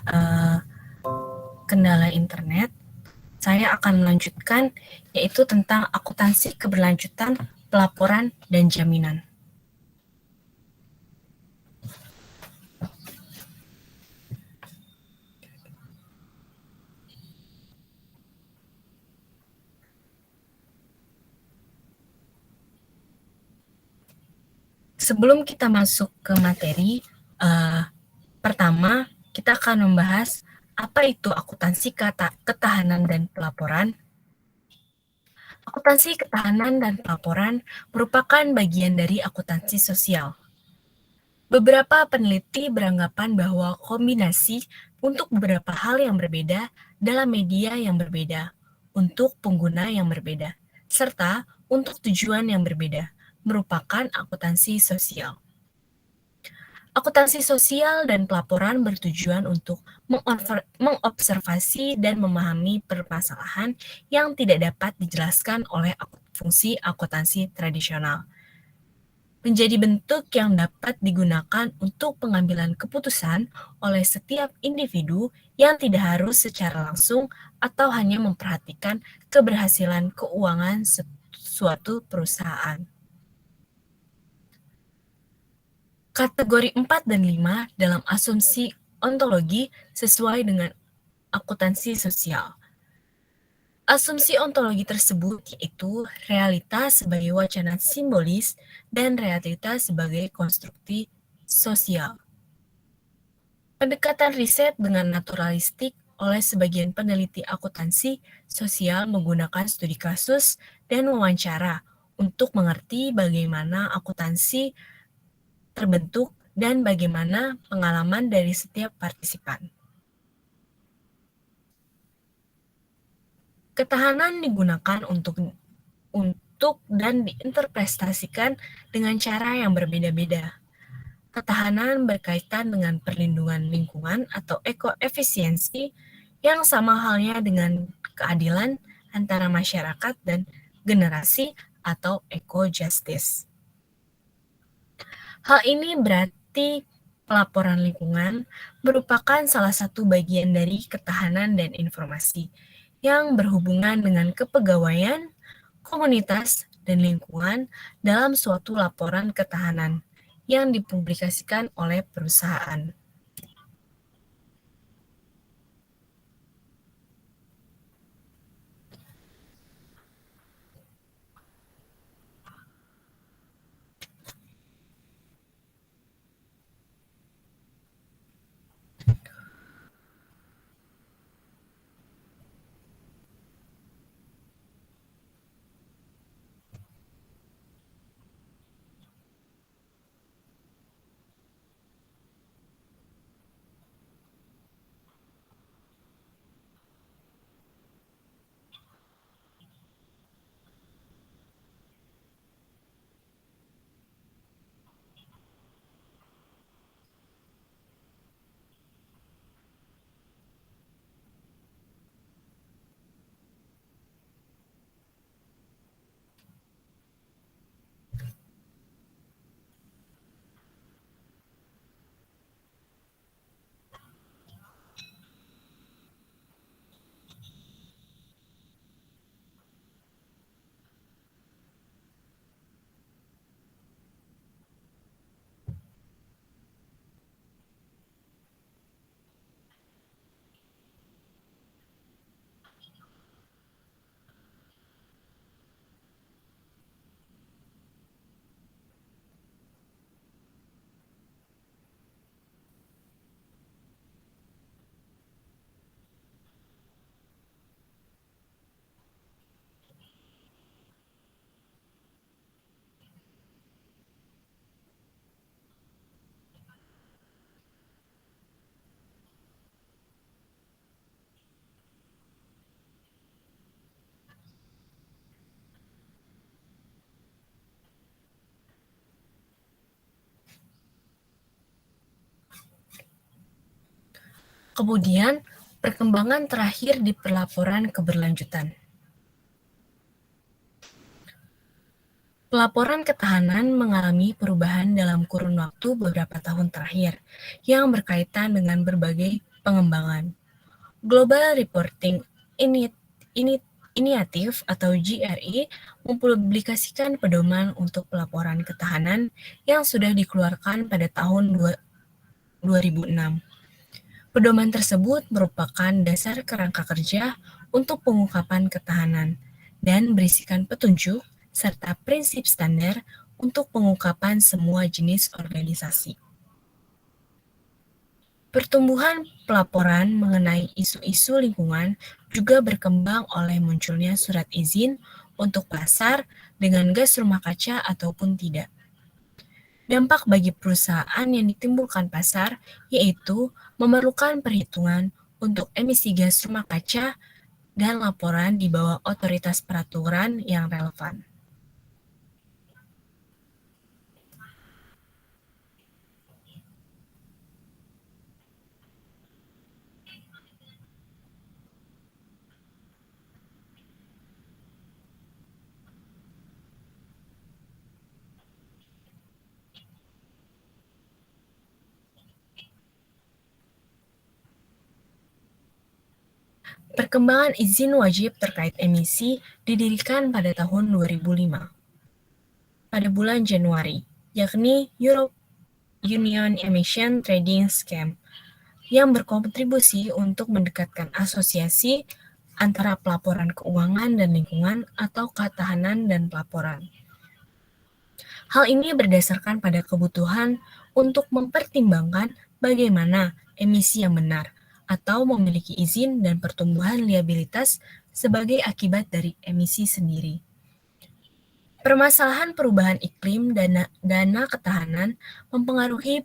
kendala internet. Saya akan melanjutkan, yaitu tentang akuntansi keberlanjutan, pelaporan, dan jaminan. Sebelum kita masuk ke materi, pertama kita akan membahas apa itu akuntansi ketahanan dan pelaporan. Akuntansi ketahanan dan pelaporan merupakan bagian dari akuntansi sosial. Beberapa peneliti beranggapan bahwa kombinasi untuk beberapa hal yang berbeda dalam media yang berbeda, untuk pengguna yang berbeda, serta untuk tujuan yang berbeda, merupakan akuntansi sosial. Akuntansi sosial dan pelaporan bertujuan untuk mengobservasi dan memahami permasalahan yang tidak dapat dijelaskan oleh fungsi akuntansi tradisional. Menjadi bentuk yang dapat digunakan untuk pengambilan keputusan oleh setiap individu yang tidak harus secara langsung atau hanya memperhatikan keberhasilan keuangan suatu perusahaan. Kategori 4 dan 5 dalam asumsi ontologi sesuai dengan akuntansi sosial. Asumsi ontologi tersebut yaitu realitas sebagai wacana simbolis dan realitas sebagai konstruksi sosial. Pendekatan riset dengan naturalistik oleh sebagian peneliti akuntansi sosial menggunakan studi kasus dan wawancara untuk mengerti bagaimana akuntansi terbentuk dan bagaimana pengalaman dari setiap partisipan. Ketahanan digunakan untuk dan diinterpretasikan dengan cara yang berbeda-beda. Ketahanan berkaitan dengan perlindungan lingkungan atau ekoefisiensi yang sama halnya dengan keadilan antara masyarakat dan generasi atau eco-justice. Hal ini berarti pelaporan lingkungan merupakan salah satu bagian dari ketahanan dan informasi yang berhubungan dengan kepegawaian, komunitas, dan lingkungan dalam suatu laporan ketahanan yang dipublikasikan oleh perusahaan. Kemudian, perkembangan terakhir di pelaporan keberlanjutan. Pelaporan ketahanan mengalami perubahan dalam kurun waktu beberapa tahun terakhir yang berkaitan dengan berbagai pengembangan. Global Reporting Initiative atau GRI mempublikasikan pedoman untuk pelaporan ketahanan yang sudah dikeluarkan pada tahun 2006. Pedoman tersebut merupakan dasar kerangka kerja untuk pengungkapan ketahanan dan berisikan petunjuk serta prinsip standar untuk pengungkapan semua jenis organisasi. Pertumbuhan pelaporan mengenai isu-isu lingkungan juga berkembang oleh munculnya surat izin untuk pasar dengan gas rumah kaca ataupun tidak. Dampak bagi perusahaan yang ditimbulkan pasar yaitu memerlukan perhitungan untuk emisi gas rumah kaca dan laporan di bawah otoritas peraturan yang relevan. Perkembangan izin wajib terkait emisi didirikan pada tahun 2005. Pada bulan Januari, yakni Europe Union Emission Trading Scheme, yang berkontribusi untuk mendekatkan asosiasi antara pelaporan keuangan dan lingkungan atau ketahanan dan pelaporan. Hal ini berdasarkan pada kebutuhan untuk mempertimbangkan bagaimana emisi yang benar atau memiliki izin dan pertumbuhan liabilitas sebagai akibat dari emisi sendiri. Permasalahan perubahan iklim dana ketahanan mempengaruhi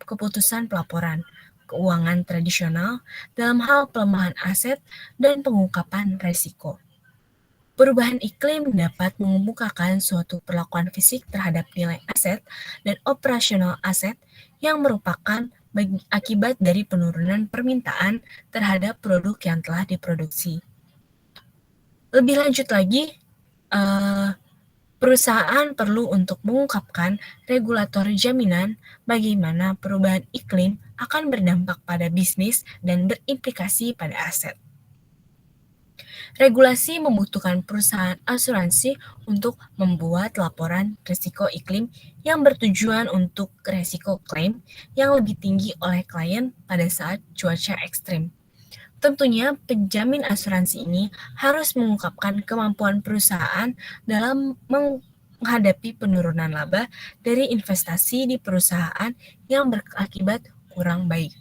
keputusan pelaporan keuangan tradisional dalam hal pelemahan aset dan pengungkapan risiko. Perubahan iklim dapat mengemukakan suatu perlakuan fisik terhadap nilai aset dan operasional aset yang merupakan akibat dari penurunan permintaan terhadap produk yang telah diproduksi. Lebih lanjut lagi, perusahaan perlu untuk mengungkapkan regulator jaminan bagaimana perubahan iklim akan berdampak pada bisnis dan berimplikasi pada aset. Regulasi membutuhkan perusahaan asuransi untuk membuat laporan risiko iklim yang bertujuan untuk risiko klaim yang lebih tinggi oleh klien pada saat cuaca ekstrim. Tentunya penjamin asuransi ini harus mengungkapkan kemampuan perusahaan dalam menghadapi penurunan laba dari investasi di perusahaan yang berakibat kurang baik.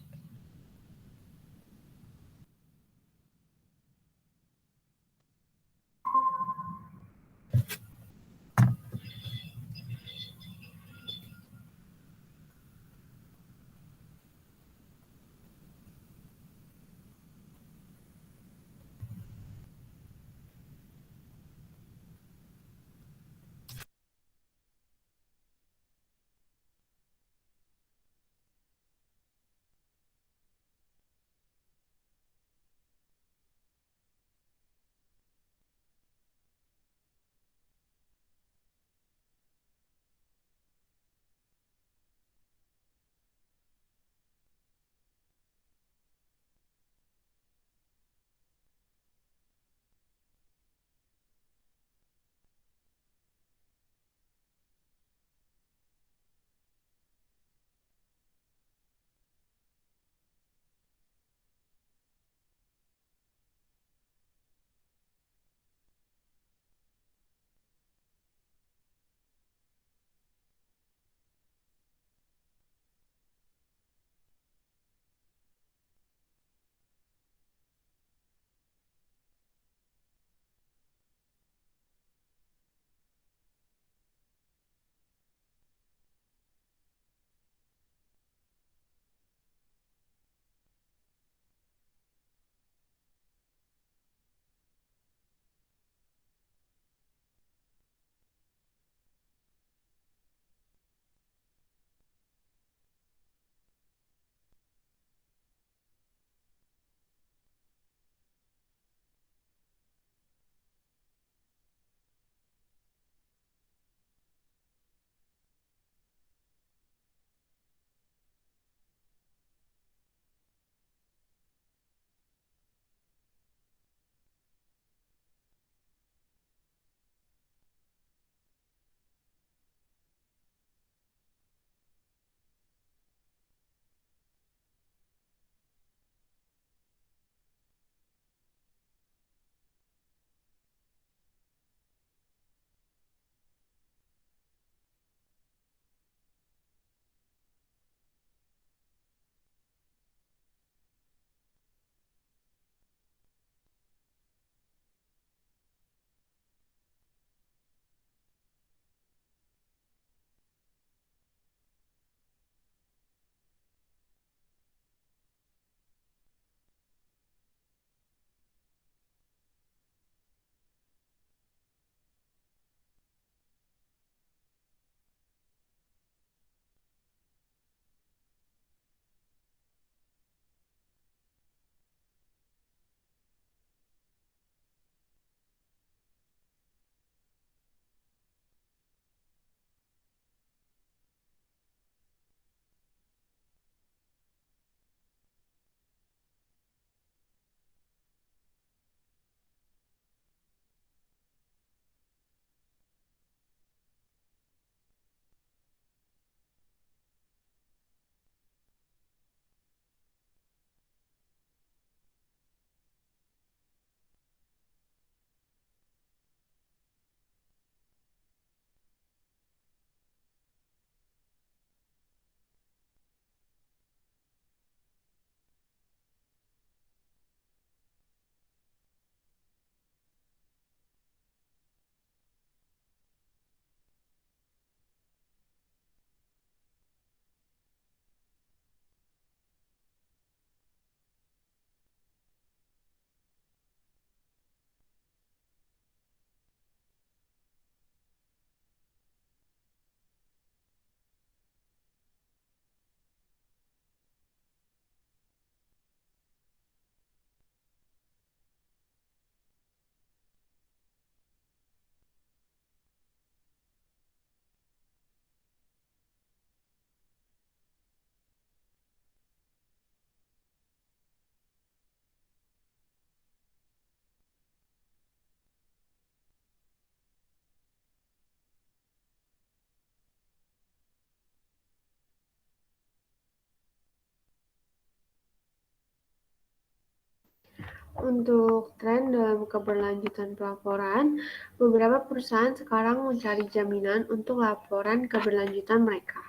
Untuk tren dalam keberlanjutan pelaporan, beberapa perusahaan sekarang mencari jaminan untuk laporan keberlanjutan mereka.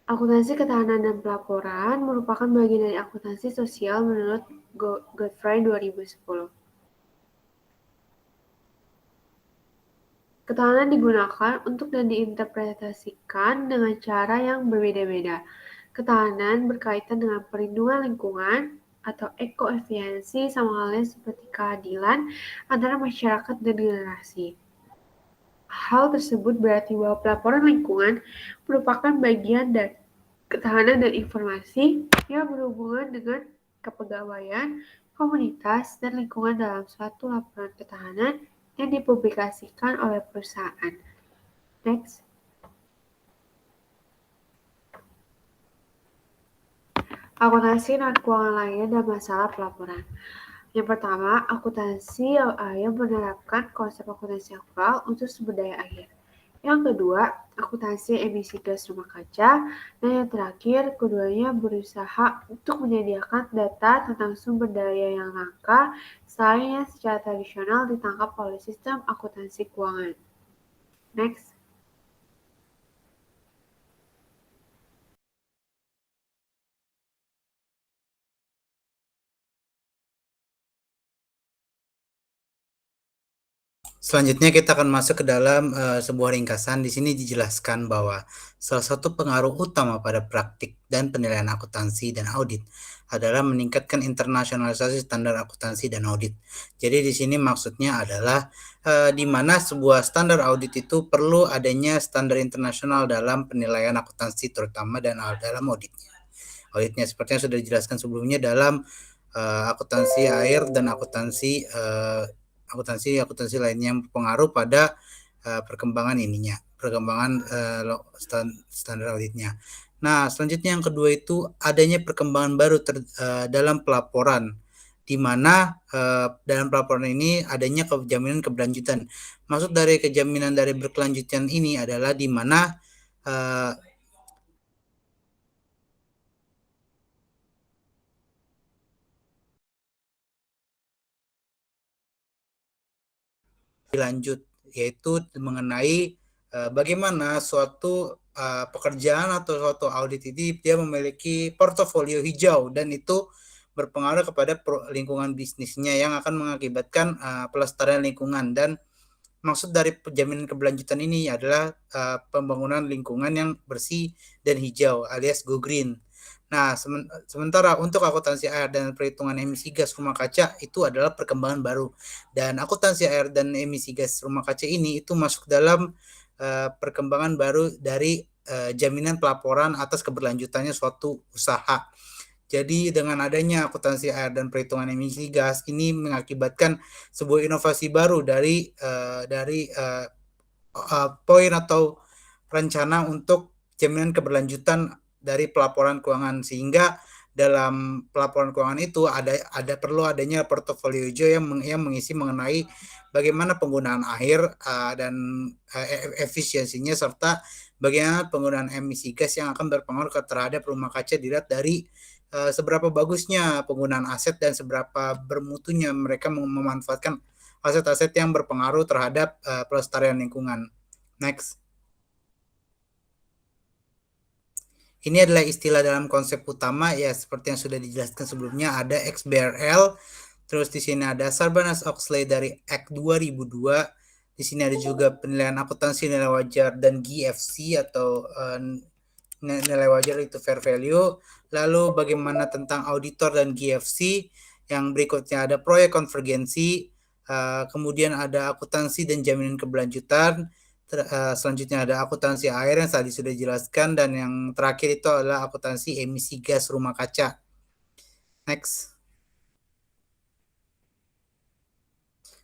Akuntansi ketahanan dan pelaporan merupakan bagian dari akuntansi sosial menurut Godfrey 2010. Ketahanan digunakan untuk dan diinterpretasikan dengan cara yang berbeda-beda. Ketahanan berkaitan dengan perlindungan lingkungan atau ekoefisiensi sama halnya seperti keadilan antara masyarakat dan generasi. Hal tersebut berarti bahwa pelaporan lingkungan merupakan bagian dari ketahanan dan informasi yang berhubungan dengan kepegawaian, komunitas, dan lingkungan dalam suatu laporan ketahanan yang dipublikasikan oleh perusahaan. Next. Akuntansi non keuangan lainnya dan masalah pelaporan. Yang pertama, akuntansi yang menerapkan konsep akuntansi aktual untuk sumber daya air. Yang kedua, akuntansi emisi gas rumah kaca. Dan yang terakhir, keduanya berusaha untuk menyediakan data tentang sumber daya yang langka, selain yang secara tradisional ditangkap oleh sistem akuntansi keuangan. Next. Selanjutnya kita akan masuk ke dalam sebuah ringkasan. Di sini dijelaskan bahwa salah satu pengaruh utama pada praktik dan penilaian akuntansi dan audit adalah meningkatkan internasionalisasi standar akuntansi dan audit. Jadi di sini maksudnya adalah di mana sebuah standar audit itu perlu adanya standar internasional dalam penilaian akuntansi terutama dan dalam auditnya. Auditnya seperti yang sudah dijelaskan sebelumnya dalam akuntansi air dan akuntansi lainnya yang berpengaruh pada perkembangan standar auditnya. Nah, selanjutnya yang kedua itu adanya perkembangan baru dalam pelaporan, di mana dalam pelaporan ini adanya jaminan keberlanjutan. Maksud dari kejaminan dari berkelanjutan ini adalah di mana lanjut, yaitu mengenai bagaimana suatu pekerjaan atau suatu audit ini dia memiliki portofolio hijau dan itu berpengaruh kepada lingkungan bisnisnya yang akan mengakibatkan pelestarian lingkungan. Dan maksud dari jaminan keberlanjutan ini adalah pembangunan lingkungan yang bersih dan hijau alias go green. Nah, sementara untuk akuntansi air dan perhitungan emisi gas rumah kaca itu adalah perkembangan baru. Dan akuntansi air dan emisi gas rumah kaca ini itu masuk dalam perkembangan baru dari jaminan pelaporan atas keberlanjutannya suatu usaha. Jadi dengan adanya akuntansi air dan perhitungan emisi gas ini mengakibatkan sebuah inovasi baru dari poin atau rencana untuk jaminan keberlanjutan dari pelaporan keuangan, sehingga dalam pelaporan keuangan itu perlu adanya portofolio hijau yang mengisi mengenai bagaimana penggunaan air dan efisiensinya serta bagaimana penggunaan emisi gas yang akan berpengaruh terhadap rumah kaca dilihat dari seberapa bagusnya penggunaan aset dan seberapa bermutunya mereka memanfaatkan aset-aset yang berpengaruh terhadap pelestarian lingkungan. Next. Ini adalah istilah dalam konsep utama ya, seperti yang sudah dijelaskan sebelumnya. Ada XBRL, terus di sini ada Sarbanes-Oxley dari Act 2002. Di sini ada juga penilaian akuntansi nilai wajar dan GFC atau nilai wajar itu fair value. Lalu bagaimana tentang auditor dan GFC. Yang berikutnya ada proyek konvergensi. Kemudian ada akuntansi dan jaminan keberlanjutan. Selanjutnya ada akuntansi air yang tadi sudah dijelaskan, dan yang terakhir itu adalah akuntansi emisi gas rumah kaca. Next.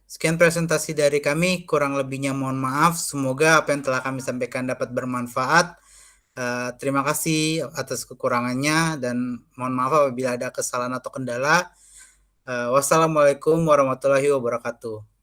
Sekian presentasi dari kami, kurang lebihnya mohon maaf. Semoga apa yang telah kami sampaikan dapat bermanfaat. Terima kasih atas kekurangannya dan mohon maaf apabila ada kesalahan atau kendala. Wassalamualaikum warahmatullahi wabarakatuh.